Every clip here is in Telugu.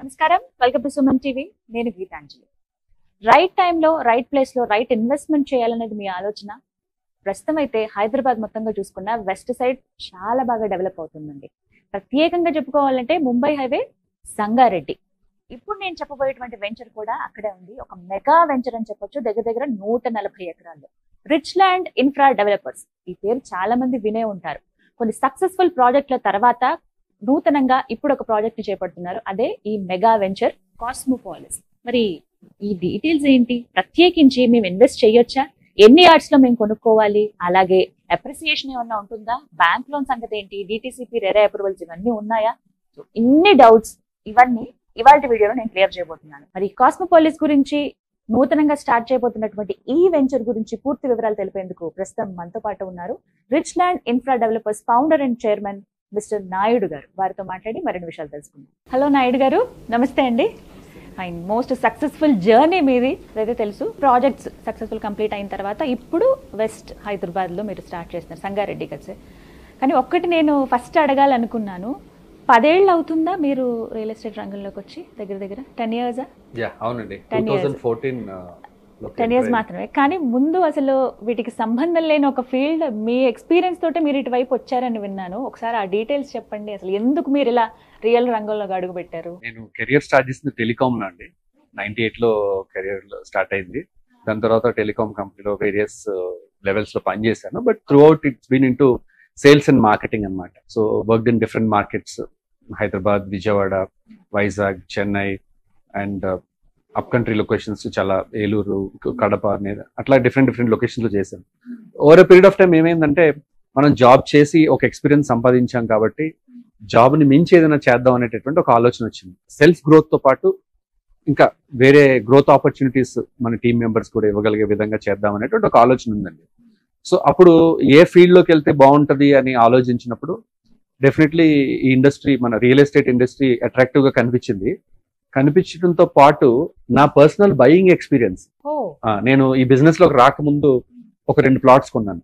నమస్కారం, వెల్కమ్ టు సుమన్ టీవీ. నేను గీతాంజలి. రైట్ టైంలో రైట్ ప్లేస్ లో రైట్ ఇన్వెస్ట్మెంట్ చేయాలనేది మీ ఆలోచన. ప్రస్తుతం అయితే హైదరాబాద్ మొత్తంగా చూసుకున్న వెస్ట్ సైడ్ చాలా బాగా డెవలప్ అవుతుందండి. ప్రత్యేకంగా చెప్పుకోవాలంటే ముంబై హైవే సంగారెడ్డి. ఇప్పుడు నేను చెప్పబోయేటువంటి వెంచర్ కూడా అక్కడే ఉంది. ఒక మెగా వెంచర్ అని చెప్పొచ్చు. దగ్గర దగ్గర 140 ఎకరాల్లో రిచ్ ల్యాండ్ ఇన్ఫ్రా డెవలపర్స్. ఈ పేరు చాలా మంది వినే ఉంటారు. కొన్ని సక్సెస్ఫుల్ ప్రాజెక్టుల తర్వాత నూతనంగా ఇప్పుడు ఒక ప్రాజెక్ట్ ని చేపడుతున్నారు. అదే ఈ మెగా వెంచర్ కాస్మోపాలిస్. మరి ఈ డీటెయిల్స్ ఏంటి, ప్రత్యేకించి మేము ఇన్వెస్ట్ చేయొచ్చా, ఎన్ని యార్డ్స్ లో మేము కొనుక్కోవాలి, అలాగే అప్రిసియేషన్ ఏమన్నా ఉంటుందా, బ్యాంక్ లోన్ సంగతి ఏంటి, డిటిసిపి రెరా అప్రూవల్స్ ఇవన్నీ ఉన్నాయా? సో ఇన్ని డౌట్స్ ఇవన్నీ ఇవాళ వీడియోలో నేను క్లియర్ చేయబోతున్నాను. మరి కాస్మోపాలిస్ గురించి, నూతనంగా స్టార్ట్ చేయబోతున్నటువంటి ఈ వెంచర్ గురించి పూర్తి వివరాలు తెలిపేందుకు ప్రస్తుతం మనతో పాటు ఉన్నారు rich Land infra developers founder and chairman mister Naidu గారు. వారితో మాట్లాడి మరిన్ని విషయాలు తెలుసుకుందాం. హలో నాయుడు గారు, నమస్తే అండి. అండ్ మోస్ట్ సక్సెస్ఫుల్ జర్నీ మీది అదైతే తెలుసు. ప్రాజెక్ట్స్ సక్సెస్ఫుల్ కంప్లీట్ అయిన తర్వాత ఇప్పుడు వెస్ట్ హైదరాబాద్లో మీరు స్టార్ట్ చేస్తున్నారు, సంగారెడ్డి కదా. కానీ ఒక్కటి నేను ఫస్ట్ అడగాలనుకున్నాను, 10 ఏళ్ళు అవుతుందా మీరు రియల్ ఎస్టేట్ రంగంలోకి వచ్చి? దగ్గర దగ్గర 10 years? అవునండి, 2014 10 years మాత్రమే. కానీ ముందు అసలు వీటికి సంబంధం లేని ఒక ఫీల్డ్, మీ ఎక్స్పీరియన్స్ తోటే మీరు ఇటువైపు వచ్చారని విన్నాను. ఒకసారి ఆ డీటెయిల్స్ చెప్పండి. అసలు ఎందుకు మీరు ఇలా రియల్ రంగంలో అడుగు పెట్టారు? నేను కెరియర్ స్టార్ట్ చేసింది టెలికామ్ లో అండి. 98లో కెరియర్ స్టార్ట్ అయింది. దాని తర్వాత టెలికామ్ కంపెనీలో వేరియస్ లెవెల్స్ లో పనిచేశాను. But throughout it's been into sales and marketing అనమాట. So work in different markets, Hyderabad, Vijayawada, Vizag, Chennai and up country locations, చాలా ఏలూరు, కడప అనేది అట్లా డిఫరెంట్ లొకేషన్స్ లో చేశాను. Over a period of time ఏమైందంటే, మనం జాబ్ చేసి ఒక ఎక్స్పీరియన్స్ సంపాదించాం కాబట్టి జాబ్ ని మించి ఏదైనా చేద్దాం అనేటటువంటి ఒక ఆలోచన వచ్చింది. సెల్ఫ్ గ్రోత్ తో పాటు ఇంకా వేరే గ్రోత్ ఆపర్చునిటీస్ మన టీమ్ మెంబర్స్ కూడా ఇవ్వగలిగే విధంగా చేద్దాం అనేటువంటి ఒక ఆలోచన ఉందండి. సో అప్పుడు ఏ ఫీల్డ్ లోకి వెళ్తే బాగుంటది అని ఆలోచించినప్పుడు డెఫినెట్లీ ఈ ఇండస్ట్రీ, మన రియల్ ఎస్టేట్ ఇండస్ట్రీ అట్రాక్టివ్ గా కనిపించడంతో పాటు నా పర్సనల్ బయింగ్ ఎక్స్పీరియన్స్, నేను ఈ బిజినెస్ లోకి రాకముందు ఒక 2 ప్లాట్స్ కొన్నాను.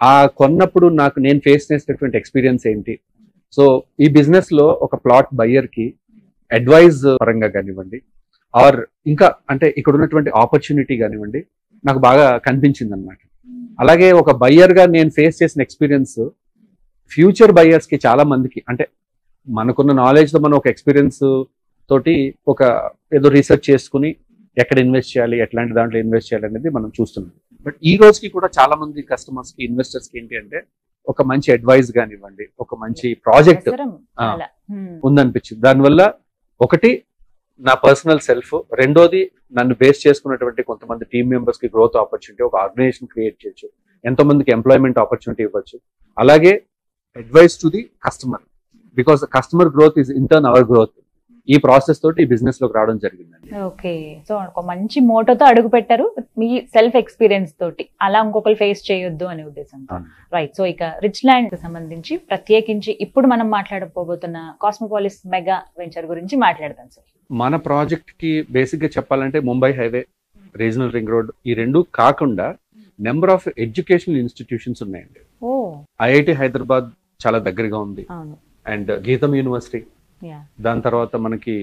ఆ కొన్నప్పుడు నేను ఫేస్ చేసినటువంటి ఎక్స్పీరియన్స్ ఏంటి, సో ఈ బిజినెస్ లో ఒక ప్లాట్ బయ్యర్ కి అడ్వైజ్ పరంగా కానివ్వండి, ఆర్ ఇంకా అంటే ఇక్కడ ఉన్నటువంటి ఆపర్చునిటీ కానివ్వండి, నాకు బాగా కనిపించింది అనమాట. అలాగే ఒక బయ్యర్ గా నేను ఫేస్ చేసిన ఎక్స్పీరియన్స్ ఫ్యూచర్ బయ్యర్స్ కి చాలా మందికి, అంటే మనకున్న నాలెడ్జ్ తో మనం ఒక ఎక్స్పీరియన్స్ తోటి ఒక ఏదో రీసెర్చ్ చేసుకుని ఎక్కడ ఇన్వెస్ట్ చేయాలి, ఎట్లాంటి దాంట్లో ఇన్వెస్ట్ చేయాలి అనేది మనం చూస్తున్నాం. బట్ ఈ రోజుకి కూడా చాలా మంది కస్టమర్స్ కి, ఇన్వెస్టర్స్ కి ఏంటి అంటే ఒక మంచి అడ్వైస్ కానివ్వండి, ఒక మంచి ప్రాజెక్ట్ ఉందనిపించింది. దానివల్ల ఒకటి నా పర్సనల్ సెల్ఫ్, రెండోది నన్ను బేస్ చేసుకున్నటువంటి కొంతమంది టీమ్ మెంబర్స్ కి గ్రోత్ ఆపర్చునిటీ, ఒక ఆర్గనైజేషన్ క్రియేట్ చేయొచ్చు, ఎంతో మందికి ఎంప్లాయ్మెంట్ ఆపర్చునిటీ ఇవ్వచ్చు. అలాగే advice to the customer, because customer growth is in turn our growth. ఈ ప్రాసెస్ తోటి ఈ బిజినెస్ లోకి రావడం జరిగిందండి. ఓకే, సో ఒక మంచి మోటోతో అడుగు పెట్టారు, మీ సెల్ఫ్ ఎక్స్పీరియన్స్ తోటి. అలా ఇంకొకరు ఫేస్ చేయొద్దు అనే ఉద్దేశంతో. రైట్. సో ఇక రిచ్ ల్యాండ్ కి సంబంధించి ప్రత్యేకించి ఇప్పుడు మనం మాట్లాడబోతున్న కాస్మోపాలిస్ మెగా వెంచర్ గురించి మాట్లాడదాం సార్. మన ప్రాజెక్ట్ కి బేసిక్ గా చెప్పాలంటే Mumbai highway, regional ring road, ఈ రెండు కాకుండా నెంబర్ ఆఫ్ ఎడ్యుకేషనల్ ఇన్స్టిట్యూషన్స్ ఉన్నాయండి. ఐఐటి హైదరాబాద్ చాలా దగ్గరగా ఉంది, అండ్ గీతం యూనివర్సిటీ, దాని తర్వాత మనకి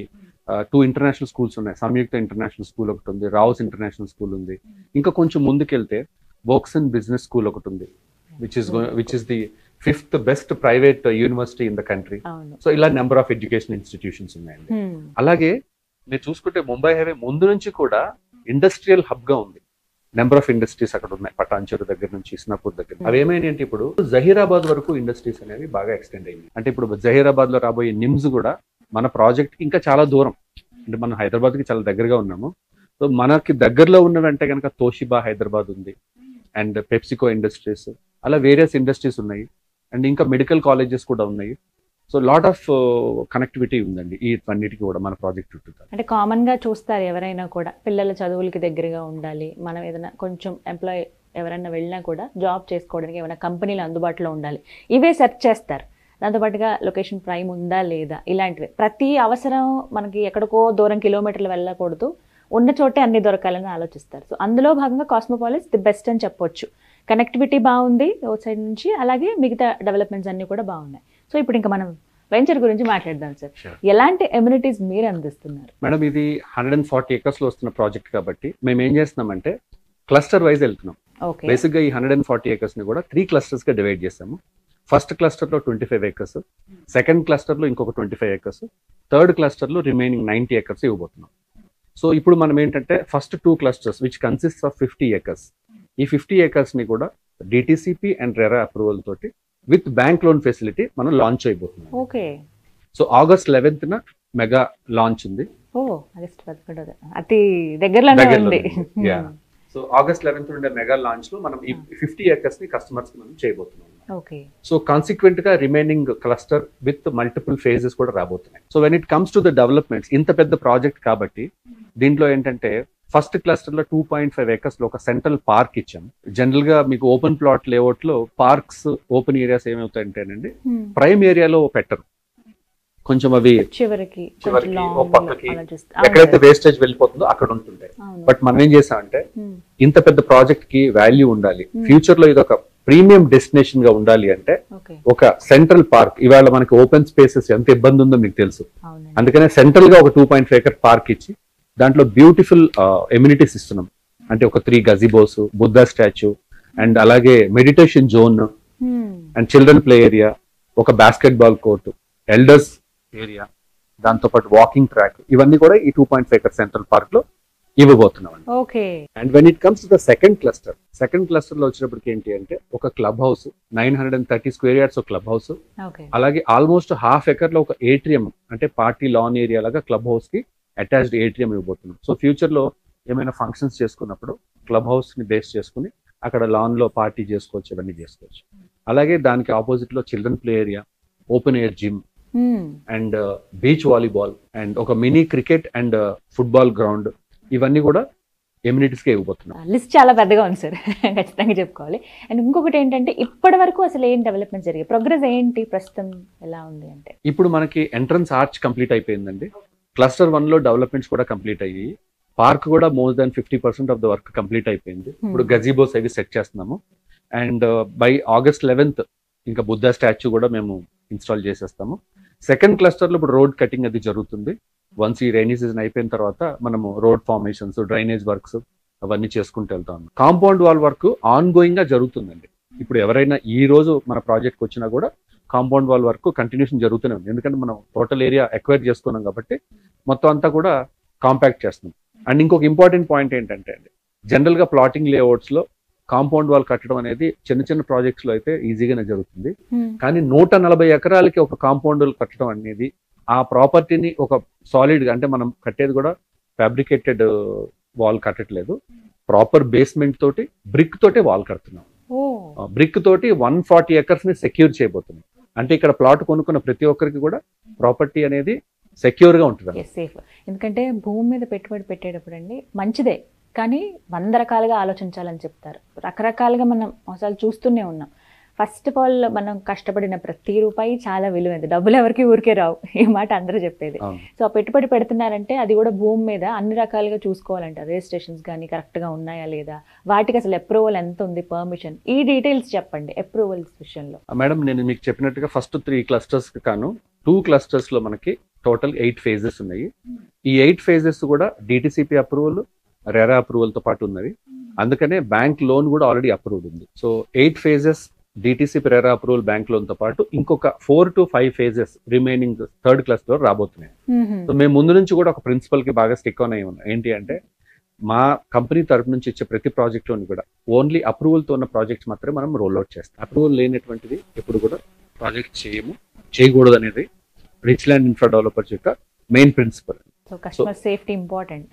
2 ఇంటర్నేషనల్ స్కూల్స్ ఉన్నాయి. సంయుక్త ఇంటర్నేషనల్ స్కూల్ ఒకటి ఉంది, రావుస్ ఇంటర్నేషనల్ స్కూల్ ఉంది. ఇంకా కొంచెం ముందుకెళ్తే వోక్సన్ బిజినెస్ స్కూల్ ఒకటి ఉంది, which is the 5th best private university in the country. So ఇలా నెంబర్ ఆఫ్ ఎడ్యుకేషన్ ఇన్స్టిట్యూషన్స్ ఉన్నాయండి. అలాగే మీరు చూసుకుంటే ముంబై హైవే ముందు నుంచి కూడా ఇండస్ట్రియల్ హబ్ గా ఉంది. నెంబర్ ఆఫ్ ఇండస్ట్రీస్ అక్కడ ఉన్నాయి, పటాన్చెరు దగ్గర నుంచి ఇస్నాపూర్ దగ్గర. అవి ఏమైనా అంటే ఇప్పుడు జహీరాబాద్ వరకు ఇండస్ట్రీస్ అనేవి బాగా ఎక్స్టెండ్ అయింది. అంటే ఇప్పుడు జహీరాబాద్ లో రాబోయే నిమ్స్ కూడా మన ప్రాజెక్ట్ కి ఇంకా చాలా దూరం, అంటే మనం హైదరాబాద్ కి చాలా దగ్గరగా ఉన్నాము. సో మనకి దగ్గరలో ఉన్నవంటే కనుక తోషిబా హైదరాబాద్ ఉంది, అండ్ పెప్సికో ఇండస్ట్రీస్, అలా వేరియస్ ఇండస్ట్రీస్ ఉన్నాయి, అండ్ ఇంకా మెడికల్ కాలేజెస్ కూడా ఉన్నాయి. సో లాట్ ఆఫ్ కనెక్టివిటీ ఉందండి ఈ అన్నిటికీ కూడా మన ప్రాజెక్ట్ చుట్టూ. అంటే కామన్ గా చూస్తారు ఎవరైనా కూడా, పిల్లల చదువులకి దగ్గరగా ఉండాలి, మనం ఏదైనా కొంచెం ఎంప్లాయ్ ఎవరైనా వెళ్ళినా కూడా జాబ్ చేసుకోవడానికి ఏమైనా కంపెనీలు అందుబాటులో ఉండాలి, ఇవే సెర్చ్ చేస్తారు. దాంతోపాటుగా లొకేషన్ ప్రైమ్ ఉందా లేదా, ఇలాంటివి. ప్రతి అవసరం మనకి ఎక్కడికో దూరం కిలోమీటర్లు వెళ్ళకూడదు, ఉన్న చోటే అన్ని దొరకాలని ఆలోచిస్తారు. సో అందులో భాగంగా కాస్మోపాలిస్ ది బెస్ట్ అని చెప్పొచ్చు. కనెక్టివిటీ బాగుంది రోడ్ సైడ్ నుంచి, అలాగే మిగతా డెవలప్మెంట్స్ అన్ని కూడా బాగున్నాయి. సో ఇప్పుడు ఇంకా మనం వెంచర్ గురించి మాట్లాడదాం సార్. Sure. ఎలాంటి ఎమ్యూనిటీస్ మీరు అందిస్తున్నారు? మేడం ఇది 140 acres లో వస్తున్న ప్రాజెక్ట్ కాబట్టి మేము ఏం చేస్తున్నామంటే క్లస్టర్ వైజ్ వెళ్తున్నాం. ఓకే. బేసిక్ గా ఈ 140 acres ని కూడా 3 clusters గా డివైడ్ చేసాము. ఫస్ట్ క్లస్టర్ లో 25 acres, సెకండ్ క్లస్టర్ లో ఇంకొక 25 acres, థర్డ్ క్లస్టర్ లో రిమైనింగ్ 90 acres ఇవ్వబోతున్నాం. సో ఇప్పుడు మనం ఏంటంటే first 2 clusters which consist of 50 acres, ఈ 50 acres ని కూడా డిటిసిపి అండ్ రెరా అప్రూవల్ తోటి విత్ బ్యాంక్ లోన్ ఫెసిలిటీ మనం లాంచ్ అయిపోతున్నాం. Okay. So August 11th mega launch ఉంది. ఓ ఆగస్ట్ 11 అతి దగ్గరలోనే ఉంది. సో August 11th ఉండే మెగా లాంచ్ లో మనం ఈ 50 acres ని కస్టమర్స్ కి మనం చేయబోతున్నాం. ఓకే. సో కాన్సిక్వెంట్ గా remaining cluster with multiple phases కూడా రాబోతున్నాయి. So when it comes to the developments, ఇంత పెద్ద ప్రాజెక్ట్ కాబట్టి దీంట్లో ఏంటంటే ఫస్ట్ క్లస్టర్ లో 2.5 acres లో ఒక సెంట్రల్ పార్క్ ఇచ్చాం. జనరల్ గా మీకు ఓపెన్ ప్లాట్ లేఅవుట్ లో పార్క్స్ ఓపెన్ ఏరియాస్ ఏమవుతాయంటేనండి ప్రైమ్ ఏరియాలో పెట్టరు, కొంచెం అవి చివరికి ఓ పక్కకి ఎక్కడైతే వేస్టేజ్ వెళ్ళిపోతుందో అక్కడ ఉంటుంటాయి. బట్ మనం ఏం చేసామంటే ఇంత పెద్ద ప్రాజెక్ట్ కి వాల్యూ ఉండాలి, ఫ్యూచర్ లో ఇది ఒక ప్రీమియం డెస్టినేషన్ గా ఉండాలి అంటే ఒక సెంట్రల్ పార్క్, ఇవాళ మనకి ఓపెన్ స్పేసెస్ ఎంత ఇబ్బంది ఉందో మీకు తెలుసు. అందుకనే సెంట్రల్ గా ఒక 2.5 acre పార్క్ ఇచ్చి దాంట్లో బ్యూటిఫుల్ ఎమ్యూనిటీస్ ఇస్తున్నాం. అంటే ఒక 3 gazebos, బుద్ధా స్టాచ్యూ, అండ్ అలాగే meditation zone and children play area, ఒక basketball court, elders area, దాంతో పాటు వాకింగ్ ట్రాక్, ఇవన్నీ కూడా ఈ 2.5 acre సెంట్రల్ పార్క్ లో ఇవ్వబోతున్నాం. Okay. And when it comes to the second cluster లో వచ్చినప్పటికి ఏంటి అంటే ఒక club house, 930 square yards club house, అలాగే ఆల్మోస్ట్ 1/2 acre లో ఒక ఏట్రియం, అంటే పార్టీ లాన్ ఏరియా లాగా క్లబ్ హౌస్ కి అటాచ్డ్ ఏట్రియం ఇవ్వబోతున్నాం. సో ఫ్యూచర్ లో ఏమైనా ఫంక్షన్స్ చేసుకున్నప్పుడు క్లబ్ హౌస్ ని బేస్ చేసుకుని అక్కడ లాన్ లో పార్టీ చేసుకోవచ్చు, ఇవన్నీ చేసుకోవచ్చు. అలాగే దానికి ఆపోజిట్ లో children play area, open air gym and beach volleyball and ఒక mini cricket and football ground, ఇవన్నీ కూడా ఎమ్యూనిటీస్ కి ఇవ్వబోతున్నాం. లిస్ట్ చాలా పెద్దగా ఉంది సార్, ఖచ్చితంగా చెప్పుకోవాలి. అండ్ ఇంకొకటి ఏంటంటే ఇప్పటి వరకు అసలు ఏం డెవలప్మెంట్ జరిగాయి, ప్రోగ్రెస్ ఏంటి, ప్రస్తుతం ఎలా ఉంది అంటే? ఇప్పుడు మనకి ఎంట్రన్స్ ఆర్చ్ కంప్లీట్ అయిపోయిందండి. క్లస్టర్ 1 లో డెవలప్మెంట్స్ కూడా కంప్లీట్ అయ్యి, పార్క్ కూడా more than 50% of the work complete అయిపోయింది. ఇప్పుడు గజీబోస్ అవి సెట్ చేస్తున్నాము. అండ్ బై August 11th ఇంకా బుద్ధా స్టాచ్యూ కూడా మేము ఇన్స్టాల్ చేసేస్తాము. సెకండ్ క్లస్టర్ లో ఇప్పుడు రోడ్ కటింగ్ అది జరుగుతుంది. వన్స్ ఈ రైనీ సీజన్ అయిపోయిన తర్వాత మనము రోడ్ ఫార్మేషన్స్, డ్రైనేజ్ వర్క్స్ అవన్నీ చేసుకుంటూ వెళ్తాము. Compound wall work on going గా జరుగుతుందండి. ఇప్పుడు ఎవరైనా ఈ రోజు మన ప్రాజెక్ట్ వచ్చినా కూడా కాంపౌండ్ వాల్ వర్క్ కంటిన్యూషన్ జరుగుతూనే ఉంది. ఎందుకంటే మనం టోటల్ ఏరియా ఎక్వైర్ చేసుకున్నాం కాబట్టి మొత్తం అంతా కూడా కాంపాక్ట్ చేస్తున్నాం. అండ్ ఇంకొక ఇంపార్టెంట్ పాయింట్ ఏంటంటే అండి, జనరల్ గా ప్లాటింగ్ లేఅవుట్స్ లో కాంపౌండ్ వాల్ కట్టడం అనేది చిన్న చిన్న ప్రాజెక్ట్స్ లో అయితే ఈజీగానే జరుగుతుంది. కానీ 140 ఎకరాలకి ఒక కాంపౌండ్ వాల్ కట్టడం అనేది, ఆ ప్రాపర్టీని ఒక సాలిడ్ గా, అంటే మనం కట్టేది కూడా ఫ్యాబ్రికేటెడ్ వాల్ కట్టట్లేదు, ప్రాపర్ బేస్మెంట్ తోటి బ్రిక్ తోటి వాల్ కడుతున్నాం. బ్రిక్ తోటి 140 acres ని సెక్యూర్ చేయబోతున్నాం. అంటే ఇక్కడ ప్లాట్ కొనుక్కున్న ప్రతి ఒక్కరికి కూడా ప్రాపర్టీ అనేది సెక్యూర్ గా ఉంటుంది, సేఫ్. ఎందుకంటే భూమి మీద పెట్టుబడి పెట్టేటప్పుడు అండి మంచిదే, కానీ 100 రకాలుగా ఆలోచించాలని చెప్తారు. రకరకాలుగా మనం అసలు చూస్తూనే ఉన్నాం. ఫస్ట్ ఆఫ్ ఆల్ మనం కష్టపడిన ప్రతి రూపాయి చాలా విలువైంది, డబ్బులు ఎవరికి ఊరికే రావు, ఈ మాట అందరూ చెప్పేది. సో ఆ పెట్టుబడి పెడుతున్నారంటే అది కూడా భూమి మీద అన్ని రకాలుగా చూసుకోవాలంట. రిజిస్ట్రేషన్స్ కానీ కరెక్ట్ గా ఉన్నాయా లేదా, వాటికి అసలు అప్రూవల్ ఎంత ఉంది, పర్మిషన్, ఈ డీటెయిల్స్ చెప్పండి అప్రూవల్స్ విషయంలో. మేడం నేను మీకు చెప్పినట్టుగా ఫస్ట్ 3 clusters కాను 2 clusters లో మనకి టోటల్ 8 phases ఉన్నాయి. ఈ 8 phases కూడా డిటిసిపి అప్రూవల్, రెరా అప్రూవల్ తో పాటు ఉన్నవి. అందుకనే బ్యాంక్ లోన్ కూడా ఆల్రెడీ అప్రూవ్డ్ ఉంది. So 8 phases DTCP RERA approval bank loan తో పాటు ఇంకొక 4 to 5 phases remaining third cluster లో రాబోతున్నాయి. సో మేము ముందు నుంచి కూడా ఒక ప్రిన్సిపల్ కి బాగా స్టిక్ ఆన్ అయి ఉన్నాం. ఏంటి అంటే మా కంపెనీ తరపు నుంచి ఇచ్చే ప్రతి ప్రాజెక్ట్ లోని కూడా ఓన్లీ అప్రూవల్ తో ఉన్న ప్రాజెక్ట్స్ మాత్రమే మనం రోల్ అవుట్ చేస్తాం. అప్రూవల్ లేనటువంటిది ఎప్పుడు కూడా ప్రాజెక్ట్ చేయకూడదు అనేది రిచ్ ల్యాండ్ ఇన్ఫ్రా డెవలపర్స్ యొక్క main principal. So customer safety important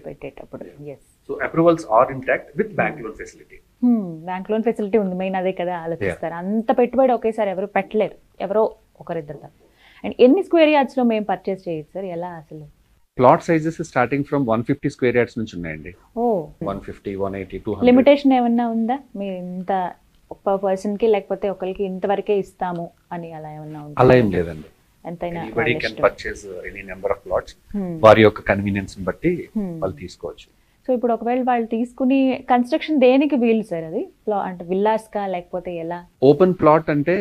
పెట్టేటప్పుడు. So approvals are intact with bank loan facility. Bank loan facility ఉంది, మెయిన్ అదే కదా ఆలోచిస్తారు. అంత పెట్టుబడి ఒకేసారి ఎవరు పెట్టలేరు, ఎవరో ఒకరిద్దరు. అండ్ ఎన్ని స్క్వేర్ యార్డ్స్ లో మేము పర్చేస్ చేయొచ్చు సార్, ఎలా అసలు? Plot sizes starting from 150 square yards నుంచి ఉన్నాయండి. 150, 180, 200. లిమిటేషన్ ఏమన్నా ఉందా, మీరు ఇంత ఒక పర్సన్ కి లేకపోతే ఒకరికి ఇంతవరకే ఇస్తాము అని అలా ఏమన్నా ఉందా? అలా ఏం లేదండి, ఎంతైనా anybody can purchase any number of plots. వారి యొక్క కన్వీనియన్స్ ని బట్టి వాళ్ళు తీసుకోవచ్చు. సో ఇప్పుడు ఒకవేళ వాళ్ళు తీసుకుని కన్స్ట్రక్షన్ దేనికి వీలు సార్, అది అంటే విల్లాస్ కా లేకపోతే ఎలా? ఓపెన్ ప్లాట్ అంటే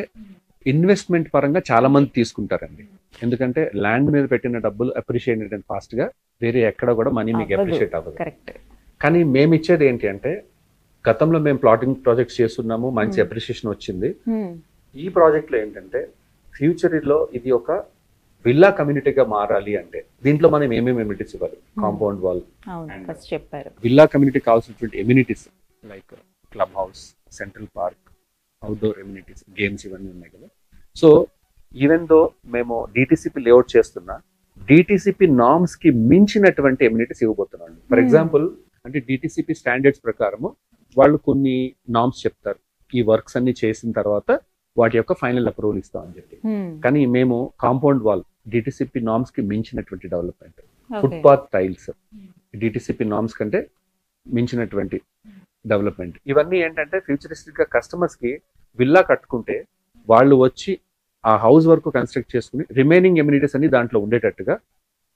ఇన్వెస్ట్మెంట్ పరంగా చాలా మంది తీసుకుంటారండి. ఎందుకంటే ల్యాండ్ మీద పెట్టిన డబ్బులు అప్రిషియేట్ ఫాస్ట్ గా వేరే ఎక్కడ కూడా మనీ మీకు అప్రిషియేట్ అవ్వదు. కరెక్ట్. కానీ మేము ఇచ్చేది ఏంటి అంటే, గతంలో మేము ప్లాటింగ్ ప్రాజెక్ట్స్ చేస్తున్నాము, మంచి అప్రిషియేషన్ వచ్చింది. ఈ ప్రాజెక్ట్ లో ఏంటంటే ఫ్యూచర్ లో ఇది ఒక విల్లా కమ్యూనిటీగా మారాలి అంటే దీంట్లో మనం ఏమేమి ఎమ్యూనిటీస్ ఇవ్వాలి, కాంపౌండ్ వాల్, చెప్పారు విల్లా కమ్యూనిటీ కావాల్సినటువంటి amenities like club house, central park, outdoor amenities, games ఇవన్నీ ఉన్నాయి కదా. సో ఈవెన్ దో మేము డిటిసిపి లేఅవుట్ చేస్తున్నా, డిటిసిపి నార్మ్స్ కి మించినటువంటి ఎమ్యూనిటీస్ ఇవ్వబోతున్నాం. ఫర్ ఎగ్జాంపుల్ అంటే డిటిసిపి స్టాండర్డ్స్ ప్రకారము వాళ్ళు కొన్ని నార్మ్స్ చెప్తారు, ఈ వర్క్స్ అన్ని చేసిన తర్వాత వాటి యొక్క ఫైనల్ అప్రూవల్ ఇస్తాం అని చెప్పి. కానీ మేము కాంపౌండ్ వాల్ డిటిసిపి నార్మ్స్ కి మించినటువంటి development, footpath tiles DTCP norms కంటే మించినటువంటి డెవలప్మెంట్. ఇవన్నీ ఏంటంటే ఫ్యూచరిస్టిక్ గా కస్టమర్స్ కి విల్లా కట్టుకుంటే వాళ్ళు వచ్చి ఆ హౌస్ వర్క్ కన్స్ట్రక్ట్ చేసుకుని రిమైనింగ్ ఎమ్యూనిటీస్ అన్ని దాంట్లో ఉండేటట్టుగా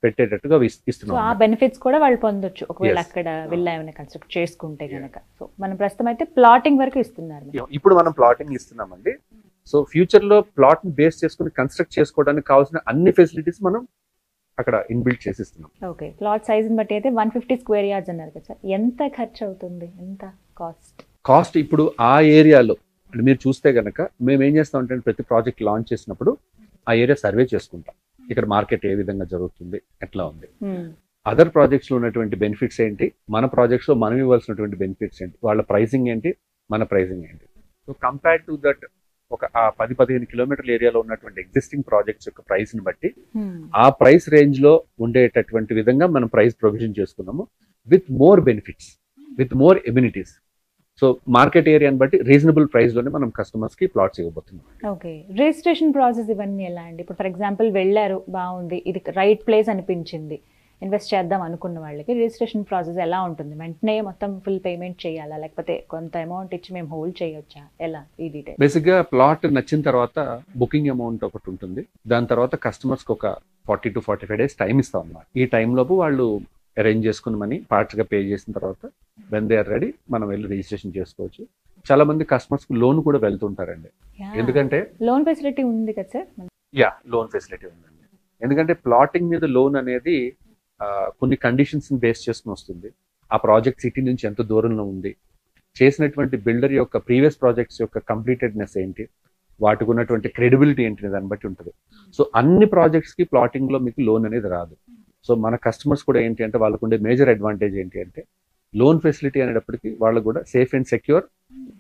పెట్టేటట్టుగా ఇస్తున్నాం. ఆ బెనిఫిట్స్ కూడా వాళ్ళు పొందొచ్చు ఒకవేళ అక్కడ విల్లా ఏమైనా కన్స్ట్రక్ట్ చేసుకుంటే కనుక. సో మనం ప్రస్తుతం అయితే ప్లాటింగ్ వరకు ఇస్తున్నారు. ఇప్పుడు మనం ప్లాటింగ్ ఇస్తున్నామండి. సో ఫ్యూచర్ లో ప్లాట్ ని బేస్ చేసుకుని కన్స్ట్రక్ట్ చేసుకోవడానికి కావాల్సిన అన్ని ఫెసిలిటీస్ మనం అక్కడ ఇన్బిల్డ్ చేసిస్తున్నాం. ఓకే, ప్లాట్ సైజ్ బట్టి అయితే 150 స్క్వేర్ యార్డ్స్ అన్నారు కదా సార్, ఎంత ఖర్చు అవుతుంది, ఎంత కాస్ట్? ఇప్పుడు ఆ ఏరియాలో మీరు చూస్తే గనక మేము ఏం చేస్తాం అంటే ప్రతి ప్రాజెక్ట్ లాంచ్ చేసినప్పుడు ఆ ఏరియా సర్వే చేసుకుంటాం, ఇక్కడ మార్కెట్ ఏ విధంగా జరుగుతుంది, ఎట్లా ఉంది, అదర్ ప్రాజెక్ట్స్ లో ఉన్నటువంటి బెనిఫిట్స్ ఏంటి, మన ప్రాజెక్ట్స్ లో మనం ఇవ్వాల్సినటువంటి బెనిఫిట్స్ ఏంటి, వాళ్ళ ప్రైసింగ్ ఏంటి, మన ప్రైసింగ్ ఏంటి. సో కంపేర్ టు దట్ ఒక 10-15 కిలోమీటర్ల ఏరియాలో ఉన్నటువంటి ఎగ్జిస్టింగ్ ప్రాజెక్ట్స్ యొక్క ప్రైస్ ని బట్టి ఆ ప్రైస్ రేంజ్ లో ఉండేటటువంటి విధంగా మనం ప్రైస్ ప్రొవిజన్ చేసుకున్నాము, with more benefits, with more amenities. So market ఏరియాని బట్టి రీజనబుల్ ప్రైస్ లోనే మనం కస్టమర్స్ కి ప్లాట్స్ ఇవ్వబోతున్నాం. ఓకే, రిజిస్ట్రేషన్ ప్రాసెస్ ఇవన్నీ ఎలా అండి? ఇప్పుడు ఫర్ ఎగ్జాంపుల్ వెళ్ళారు, బాగుంది, ఇది రైట్ ప్లేస్ అనిపించింది, ఇన్వెస్ట్ చేద్దాం అనుకున్న వాళ్ళకి రిజిస్ట్రేషన్ ప్రాసెస్ ఎలా ఉంటుంది? వెంటనే మొత్తం ఫుల్ పేమెంట్ చేయాలా, లేకపోతే కొంత అమౌంట్ ఇచ్చి మేము హోల్డ్ చేయొచ్చా, ఎలా ఈ డీటెయిల్? బేసిక్ గా ప్లాట్ నచ్చిన తర్వాత బుకింగ్ అమౌంట్ ఒకటి ఉంటుంది, దాని తర్వాత కస్టమర్స్ కి ఒక 40 to 45 days టైం ఇస్తాం అన్నమాట. ఈ టైం లోపు వాళ్ళు అరేంజ్ చేసుకుని మనీ పార్ట్స్ గా పే చేసిన తర్వాత వెన్ దే ఆర్ రెడీ మనం వెళ్ళి రిజిస్ట్రేషన్ చేసుకోవచ్చు. చాలా మంది కస్టమర్స్ కు లోన్ కూడా వెళ్తుంటారండి, ఎందుకంటే లోన్ ఫెసిలిటీ ఉంది కదా సార్? లోన్ ఫెసిలిటీ ఉందండి. ఎందుకంటే ప్లాటింగ్ మీద లోన్ అనేది కొన్ని కండిషన్స్ ని బేస్ చేసుకుని వస్తుంది. ఆ ప్రాజెక్ట్ సిటీ నుంచి ఎంత దూరంలో ఉంది, చేసినటువంటి బిల్డర్ యొక్క ప్రీవియస్ ప్రాజెక్ట్స్ యొక్క కంప్లీటెడ్నెస్ ఏంటి, వాటికి ఉన్నటువంటి క్రెడిబిలిటీ ఏంటి, దాన్ని బట్టి ఉంటుంది. సో అన్ని ప్రాజెక్ట్స్ కి ప్లాటింగ్ లో మీకు లోన్ అనేది రాదు. సో మన కస్టమర్స్ కూడా ఏంటి అంటే వాళ్ళకు ఉండే మేజర్ అడ్వాంటేజ్ ఏంటి అంటే లోన్ ఫెసిలిటీ అనేటప్పటికీ వాళ్ళు కూడా సేఫ్ అండ్ సెక్యూర్,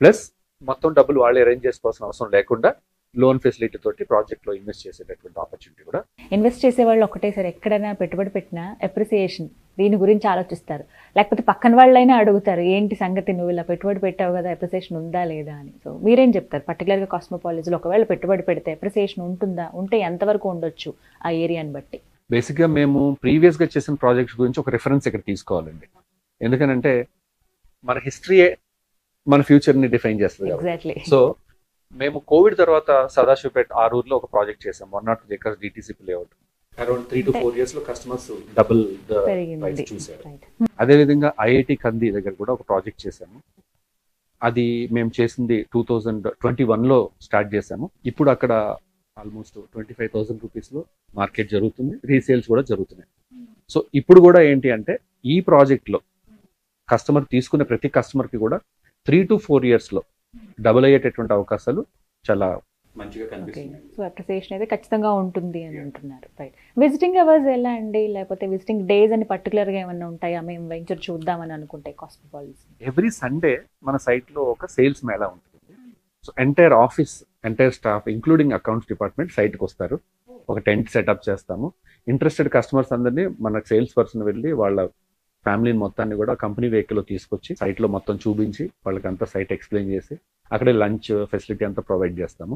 ప్లస్ మొత్తం డబ్బులు వాళ్ళు అరేంజ్ చేసుకోవాల్సిన అవసరం లేకుండా లోన్ ఫెసిలిటీ తోటి ప్రాజెక్ట్ లో ఇన్వెస్ట్ చేసేటటువంటి ఆపర్చునిటీ కూడా. ఇన్వెస్ట్ చేసే వాళ్ళు ఒకటేసారి ఎక్కడైనా పెట్టుబడి పెట్టినా అప్రిసియేషన్ దీని గురించి ఆలోచిస్తారు, లేకపోతే పక్కన వాళ్ళైనా అడుగుతారు, ఏంటి సంగతి, నువ్వు ఇలా పెట్టుబడి పెట్టావు కదా, అప్రిసియేషన్ ఉందా లేదా అని. సో మీరేం చెప్తారు పర్టికులర్గా కాస్మోపాలిస్లో? ఒకవేళ పెట్టుబడి పెడితే అప్రిసియేషన్ ఉంటుందా, ఉంటే ఎంతవరకు ఉండొచ్చు ఆ ఏరియాని బట్టి? బేసిక్ గా మేము ప్రీవియస్ గా చేసిన ప్రాజెక్ట్స్ గురించి ఒక రిఫరెన్స్ ఇక్కడ తీసుకోవాలండి. ఎందుకనంటే మన హిస్టరీయే మన ఫ్యూచర్ ని డిఫైన్ చేస్తుంది. ఎగ్జాక్ట్లీ. సో మేము కోవిడ్ తర్వాత సదాశివపేట ఆరూరులో ఒక ప్రాజెక్ట్ చేసాం, 102 acres DTCP layout. Around 3 to 4 years లో కస్టమర్స్ డబుల్ ద ప్రైస్ చూసారు. అదేవిధంగా ఐఐటి కంది దగ్గర కూడా ఒక ప్రాజెక్ట్ చేసాము. అది మేము చేసింది 2021 లో స్టార్ట్ చేసాము. ఇప్పుడు అక్కడ ఆల్మోస్ట్ 25,000 రూపీస్ లో మార్కెట్ జరుగుతుంది, రీసేల్స్ కూడా జరుగుతున్నాయి. సో ఇప్పుడు కూడా ఏంటి అంటే ఈ ప్రాజెక్ట్ లో కస్టమర్ తీసుకునే ప్రతి కస్టమర్ కి కూడా 3 to 4 years లో డబుల్ అయ్యేటటువంటి అవకాశాలు చాలా మంచిగా కనిపిస్తున్నాయి. సో అప్రిసియేషన్ అయితే ఖచ్చితంగా ఉంటుంది అని అంటున్నారు. రైట్. విజిటింగ్ అవర్స్ ఎలా అండి, లేకపోతే విజిటింగ్ డేస్ అని పర్టికులర్ గా ఏమన్నా ఉంటాయా? మేము వెంచర్ చూద్దామని అనుకుంటే కాస్మోపాలిస్ ఎవ్రీ సండే మన సైట్ లో ఒక సేల్స్ మేళా ఉంటుంది. So entire office, entire staff including accounts department site కి వస్తారు. ఒక టెంట్ సెటప్ చేస్తాము. ఇంట్రెస్టెడ్ కస్టమర్స్ అందరినీ మన సేల్స్ పర్సన్ వెళ్ళి వాళ్ళ ఫ్యామిలీని మొత్తాన్ని కూడా కంపెనీ వెహికల్ లో తీసుకొచ్చి సైట్ లో మొత్తం చూపించి వాళ్ళకి అంతా సైట్ ఎక్స్ప్లెయిన్ చేసి అక్కడే లంచ్ ఫెసిలిటీ అంతా ప్రొవైడ్ చేస్తాము.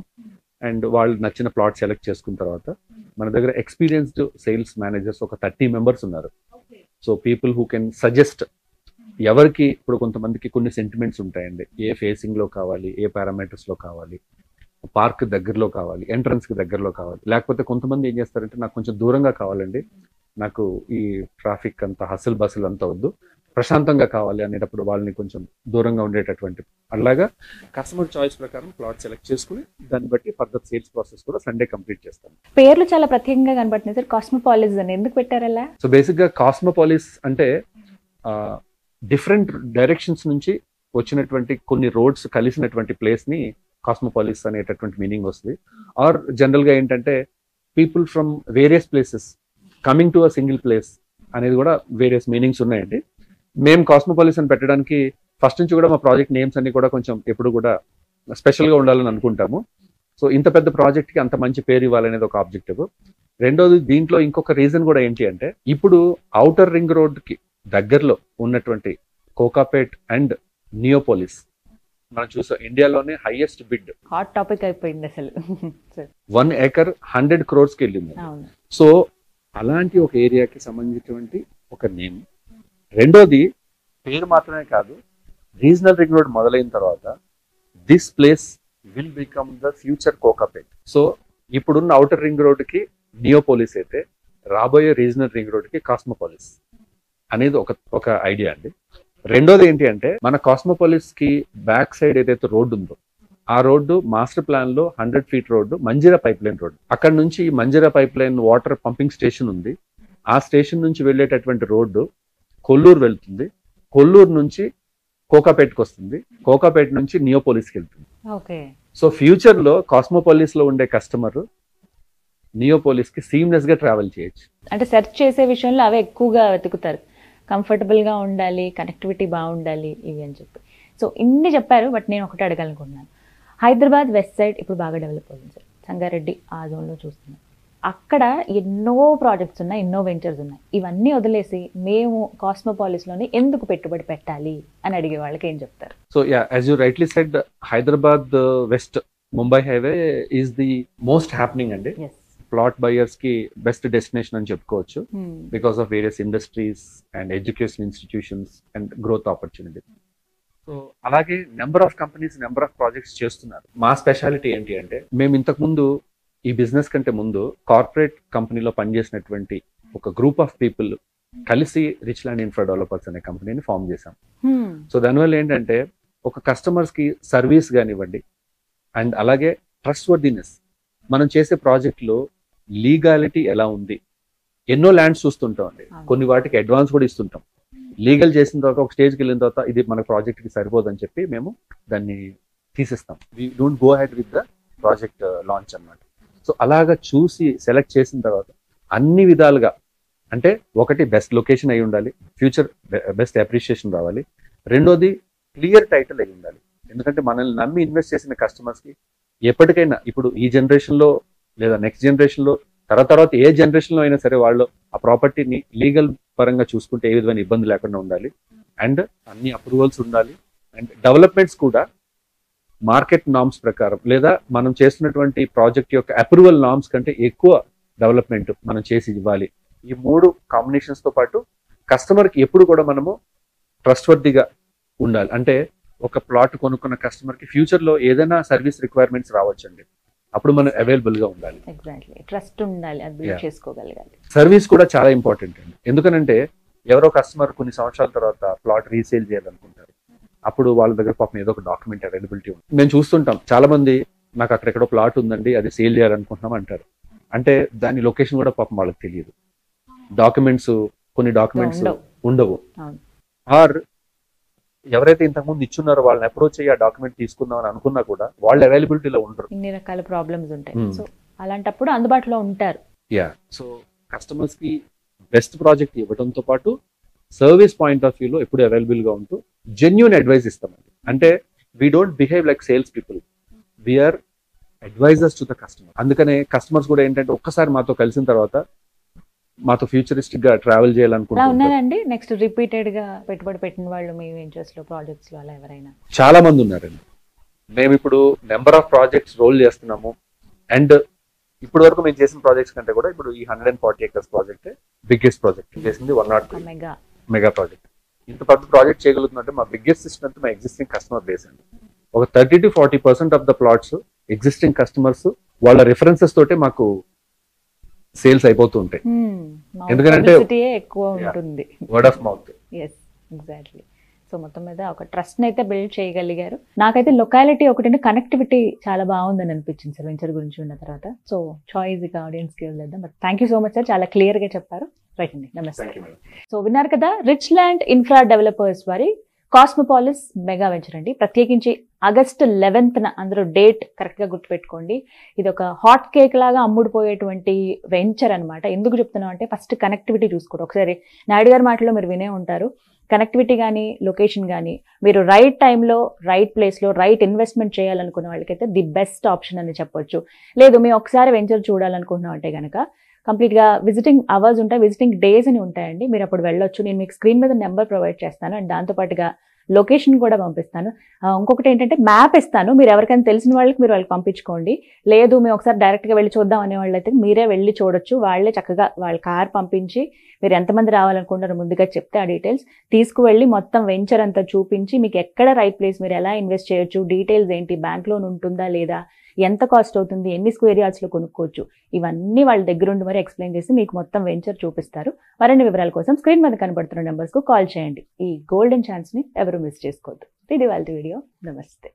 అండ్ వాళ్ళు నచ్చిన ప్లాట్ సెలెక్ట్ చేసుకున్న తర్వాత మన దగ్గర ఎక్స్పీరియన్స్డ్ సేల్స్ మేనేజర్స్ ఒక 30 members ఉన్నారు. So people who can suggest ఎవరికి, ఇప్పుడు కొంతమందికి కొన్ని సెంటిమెంట్స్ ఉంటాయండి, ఏ ఫేసింగ్ లో కావాలి, ఏ పారామీటర్స్ లో కావాలి, పార్క్ దగ్గరలో కావాలి, ఎంట్రన్స్ కి దగ్గరలో కావాలి, లేకపోతే కొంతమంది ఏం చేస్తారంటే నాకు కొంచెం దూరంగా కావాలండి, నాకు ఈ ట్రాఫిక్ అంతా హసల్ బస్సులు అంతా వద్దు, ప్రశాంతంగా కావాలి అనేటప్పుడు వాళ్ళని కొంచెం దూరంగా ఉండేటటువంటి అలాగా కస్టమర్ చాయిస్ ప్రకారం ప్లాట్ సెలెక్ట్ చేసుకుని దాన్ని బట్టి ఫర్దర్ సేల్స్ ప్రాసెస్ కూడా సండే కంప్లీట్ చేస్తాం. పేర్లు చాలా ప్రత్యేకంగా కనబడుతుంది సార్, కాస్మోపాలిస్ అని ఎందుకు పెట్టారు అలా? సో బేసిక్ గా కాస్మోపాలిస్ అంటే డిఫరెంట్ డైరెక్షన్స్ నుంచి వచ్చినటువంటి కొన్ని రోడ్స్ కలిసినటువంటి ప్లేస్ ని కాస్మోపాలిస్ అనేటటువంటి మీనింగ్ వస్తుంది. ఆర్ జనరల్ గా ఏంటంటే people from various places coming to a single place అనేది కూడా వేరియస్ మీనింగ్స్ ఉన్నాయండి. మేము కాస్మోపాలిస్ అని పెట్టడానికి ఫస్ట్ నుంచి కూడా మా ప్రాజెక్ట్ నేమ్స్ అన్ని కూడా కొంచెం ఎప్పుడు కూడా స్పెషల్ గా ఉండాలని అనుకుంటాము. సో ఇంత పెద్ద ప్రాజెక్ట్ కి అంత మంచి పేరు ఇవ్వాలనేది ఒక ఆబ్జెక్టివ్. రెండోది దీంట్లో ఇంకొక రీజన్ కూడా ఏంటి అంటే ఇప్పుడు ఔటర్ రింగ్ రోడ్ కి దగ్గరలో ఉన్నటువంటి కోకాపేట్ అండ్ నియోపోలిస్ మనం చూసాం ఇండియాలోనే హైయెస్ట్ బిడ్ హాట్ టాపిక్ అయిపోయింది అసలు. 1 acre 100 crores కి వెళ్ళింది. సో అలాంటి ఒక ఏరియాకి సంబంధించినటువంటి ఒక నేమ్. రెండోది పేరు మాత్రమే కాదు, రీజనల్ రింగ్ రోడ్ మొదలైన తర్వాత this place will become the future Kokapet. So ఇప్పుడున్న ఔటర్ రింగ్ రోడ్ కి నియోపోలిస్ అయితే రాబోయే రీజనల్ రింగ్ రోడ్ కి కాస్మోపాలిస్ అనేది ఒక ఐడియా అండి. రెండోది ఏంటి అంటే మన కాస్మోపాలిస్ కి బ్యాక్ సైడ్ ఏదైతే రోడ్డు ఉందో ఆ రోడ్డు మాస్టర్ ప్లాన్ లో 100 feet road Manjira pipeline road. అక్కడ నుంచి Manjira pipeline water pumping station ఉంది. ఆ స్టేషన్ నుంచి వెళ్ళేటటువంటి రోడ్డు కొల్లూరు వెళ్తుంది. కొల్లూరు నుంచి కోకాపేట్కి వస్తుంది. కోకాపేట నుంచి నియోపోలిస్కి వెళ్తుంది. సో ఫ్యూచర్ లో కాస్మోపాలిస్ లో ఉండే కస్టమర్ నియోపోలిస్ కి సీమ్లెస్ గా ట్రావెల్ చేయొచ్చు. అంటే సెర్చ్ చేసే విషయంలో అవే ఎక్కువగా వెతుకుతారు, కంఫర్టబుల్ గా ఉండాలి, కనెక్టివిటీ బాగుండాలి ఇవి అని చెప్పి. సో ఇన్ని చెప్పారు, బట్ నేను ఒకటి అడగాలనుకుంటున్నాను. హైదరాబాద్ వెస్ట్ సైడ్ ఇప్పుడు బాగా డెవలప్ అవుతుంది సార్, సంగారెడ్డి ఆ జోన్లో చూస్తున్నాం. అక్కడ ఎన్నో ప్రాజెక్ట్స్ ఉన్నాయి, ఎన్నో వెంచర్స్ ఉన్నాయి. ఇవన్నీ వదిలేసి మేము కాస్మోపాలిస్లోని ఎందుకు పెట్టుబడి పెట్టాలి అని అడిగే వాళ్ళకి ఏం చెప్తారు? So ya, as you rightly said, Hyderabad west Mumbai highway is the most happening అండి. ప్లాట్ బయర్స్ కి బెస్ట్ డెస్టినేషన్ అని చెప్పుకోవచ్చు, because of various industries and education institutions and growth opportunities. So అలాగే number of companies, number of projects చేస్తున్నారు. మా స్పెషాలిటీ ఏంటి అంటే మేము ఇంతకు ముందు ఈ బిజినెస్ కంటే ముందు కార్పొరేట్ కంపెనీలో పనిచేసినటువంటి ఒక గ్రూప్ ఆఫ్ పీపుల్ కలిసి రిచ్ ల్యాండ్ ఇన్ఫ్రా డెవలపర్స్ అనే కంపెనీని ఫామ్ చేశాం. సో దానివల్ల ఏంటంటే ఒక కస్టమర్స్ కి సర్వీస్ కానివ్వండి అండ్ అలాగే ట్రస్ట్ వర్దినెస్, మనం చేసే ప్రాజెక్ట్లో లీగాలిటీ ఎలా ఉంది. ఎన్నో ల్యాండ్స్ చూస్తుంటాం అండి, కొన్ని వాటికి అడ్వాన్స్ కూడా ఇస్తుంటాం. లీగల్ చేసిన తర్వాత ఒక స్టేజ్కి వెళ్ళిన తర్వాత ఇది మన ప్రాజెక్ట్కి సరిపోదని చెప్పి మేము దాన్ని తీసేస్తాం. We don't go ahead with the project launch అన్నమాట. సో అలాగా చూసి సెలెక్ట్ చేసిన తర్వాత అన్ని విధాలుగా అంటే ఒకటి బెస్ట్ లొకేషన్ అయి ఉండాలి, ఫ్యూచర్ బెస్ట్ అప్రిషియేషన్ రావాలి. రెండోది క్లియర్ టైటిల్ అయి ఉండాలి. ఎందుకంటే మనల్ని నమ్మి ఇన్వెస్ట్ చేసిన కస్టమర్స్కి ఎప్పటికైనా ఇప్పుడు ఈ జనరేషన్లో లేదా నెక్స్ట్ జనరేషన్లో తర్వాత ఏ జనరేషన్లో అయినా సరే వాళ్ళు ఆ ప్రాపర్టీని లీగల్ పరంగా చూసుకుంటే ఏ విధమైన ఇబ్బంది లేకుండా ఉండాలి. అండ్ అన్ని అప్రూవల్స్ ఉండాలి. అండ్ డెవలప్మెంట్స్ కూడా మార్కెట్ నామ్స్ ప్రకారం లేదా మనం చేస్తున్నటువంటి ప్రాజెక్ట్ యొక్క అప్రూవల్ నామ్స్ కంటే ఎక్కువ డెవలప్మెంట్ మనం చేసి ఇవ్వాలి. ఈ 3 కాంబినేషన్స్ తో పాటు కస్టమర్కి ఎప్పుడు కూడా మనము ట్రస్ట్ వర్దిగా ఉండాలి. అంటే ఒక ప్లాట్ కొనుక్కున్న కస్టమర్కి ఫ్యూచర్లో ఏదైనా సర్వీస్ రిక్వైర్మెంట్స్ రావచ్చండి, అప్పుడు మనం అవైలబుల్ గా ఉండాలి. ట్రస్ట్ ఉండాలి, అది బిల్డ్ చేసుకోగలగాలి. సర్వీస్ కూడా చాలా ఇంపార్టెంట్ అండి. ఎందుకనంటే ఎవరో కస్టమర్ కొన్ని సంవత్సరాల తర్వాత ప్లాట్ రీసేల్ చేయాలనుకుంటారు, అప్పుడు వాళ్ళ దగ్గర పాపం ఏదో ఒక డాక్యుమెంట్ అవైలబిలిటీ ఉంది. మేము చూస్తుంటాం చాలా మంది నాకు అక్కడెక్కడో ప్లాట్ ఉందండి అది సేల్ చేయాలనుకుంటున్నాం అంటారు. అంటే దాని లొకేషన్ కూడా పాపం వాళ్ళకి తెలియదు, కొన్ని డాక్యుమెంట్స్ ఉండవు. ఆర్ ఎవరైతే ఇంతకుముందు ఇచ్చున్నారో వాళ్ళని అప్రోచ్ అయ్యి ఆ డాక్యుమెంట్ తీసుకుందాం అని అనుకున్నా కూడా వాళ్ళు అవైలబిలిటీలో ఉండరు. ఇన్ని రకాల ప్రాబ్లమ్స్ ఉంటాయి. సో అలాంటప్పుడు అందుబాటులో ఉంటారు. యా, సో కస్టమర్స్ కి బెస్ట్ ప్రాజెక్ట్ ఇవ్వడంతో పాటు సర్వీస్ పాయింట్ ఆఫ్ వ్యూలో ఎప్పుడు అవైలబుల్ గా ఉంటూ జెన్యూన్ అడ్వైస్ ఇస్తామండి. అంటే we don't behave like sales people, we are advisors to the customer. అందుకనే కస్టమర్స్ కూడా ఏంటంటే ఒక్కసారి మాతో కలిసిన తర్వాత మాతో ఫ్యూచరిస్టిక్ గా ట్రావెల్ చేయాలనుకుంటున్నారండి. నెక్స్ట్ రిపీటెడ్ గా పెట్టుబడి పెట్టిన వాళ్ళు మీ వెంచర్స్ లో, ప్రాజెక్ట్స్ లో అలా ఎవరైనా? చాలా మంది ఉన్నారండి. మేము ఇప్పుడు నెంబర్ ఆఫ్ ప్రాజెక్ట్స్ రోల్ చేస్తున్నాము. అండ్ ఇప్పటి వరకు మేము చేసిన ప్రాజెక్ట్స్ కంటే కూడా ఇప్పుడు ఈ 140 acres ప్రాజెక్ట్ బిగ్గెస్ట్ ప్రాజెక్ట్ చేసింది 103 మెగా ప్రాజెక్ట్. ఇంత పెద్ద ప్రాజెక్ట్ చేయగలుగుతుందంటే మా బిగ్గెస్ట్ స్ట్రెంత్ మా ఎగ్జిస్టింగ్ కస్టమర్ బేస్ అండి. ఒక 30 to 40% of the plots existing customers వాళ్ళ రిఫరెన్సెస్ తోటే మాకు సేల్స్ అయిపోతూ ఉంటాయి. ఎందుకంటే ఎక్కువ ఉంటుంది, word of mouth. Exactly. So మొత్తం మీద ఒక ట్రస్ట్ అయితే బిల్డ్ చేయగలిగారు. నాకైతే లొకాలిటీ ఒకటి, కనెక్టివిటీ చాలా బాగుందని అనిపించింది సార్ వెంచర్ గురించి ఉన్న తర్వాత. సో చాయిస్ ఇక ఆడియన్స్కి వదిలేద్దాం. But thank you so much sir, చాలా క్లియర్గా చెప్పారు. రైట్ అండి, నమస్తే. సో విన్నారు కదా, రిచ్ ల్యాండ్ ఇన్ఫ్రా డెవలపర్స్ వారి కాస్మోపాలిస్ మెగా వెంచర్ అండి. ప్రత్యేకించి ఆగస్టు 11న అందరూ డేట్ కరెక్ట్గా గుర్తుపెట్టుకోండి. ఇది ఒక హాట్ కేక్ లాగా అమ్ముడుపోయేటువంటి వెంచర్ అనమాట. ఎందుకు చెప్తున్నాం అంటే ఫస్ట్ కనెక్టివిటీ చూసుకోండి. ఒకసారి నాయుడు గారి మాటలో మీరు వినే ఉంటారు, కనెక్టివిటీ కానీ లొకేషన్ కానీ మీరు రైట్ టైంలో రైట్ ప్లేస్లో రైట్ ఇన్వెస్ట్మెంట్ చేయాలనుకున్న వాళ్ళకైతే ది బెస్ట్ ఆప్షన్ అని చెప్పొచ్చు. లేదు మేము ఒకసారి వెంచర్ చూడాలనుకుంటున్నాం అంటే కనుక కంప్లీట్గా విజిటింగ్ అవర్స్ ఉంటాయి, విజిటింగ్ డేస్ అని ఉంటాయండి. మీరు అప్పుడు వెళ్ళొచ్చు. నేను మీకు స్క్రీన్ మీద నెంబర్ ప్రొవైడ్ చేస్తాను అండ్ దాంతోపాటుగా లొకేషన్ కూడా పంపిస్తాను. ఇంకొకటి ఏంటంటే మ్యాప్ ఇస్తాను, మీరు ఎవరికైనా తెలిసిన వాళ్ళకి మీరు వాళ్ళకి పంపించుకోండి. లేదు మేము ఒకసారి డైరెక్ట్గా వెళ్ళి చూద్దాం అనే వాళ్ళైతే మీరే వెళ్ళి చూడొచ్చు. వాళ్ళే చక్కగా వాళ్ళ కార్ పంపించి మీరు ఎంతమంది రావాలనుకుంటారో ముందుగా చెప్తే ఆ డీటెయిల్స్ తీసుకువెళ్ళి మొత్తం వెంచర్ అంతా చూపించి మీకు ఎక్కడ రైట్ ప్లేస్, మీరు ఎలా ఇన్వెస్ట్ చేయొచ్చు, డీటెయిల్స్ ఏంటి, బ్యాంక్ లోన్ ఉంటుందా లేదా, ఎంత కాస్ట్ అవుతుంది, ఎన్ని స్క్వేర్ యార్డ్స్లో కొనుక్కోవచ్చు, ఇవన్నీ వాళ్ళ దగ్గర ఉండి మరి ఎక్స్ప్లెయిన్ చేసి మీకు మొత్తం వెంచర్ చూపిస్తారు. మరిన్ని వివరాల కోసం స్క్రీన్ మీద కనబడుతున్న నెంబర్స్కు కాల్ చేయండి. ఈ గోల్డెన్ ఛాన్స్ని ఎవరు మిస్ చేసుకోవద్దు. ఇది వాళ్ళ వీడియో. నమస్తే.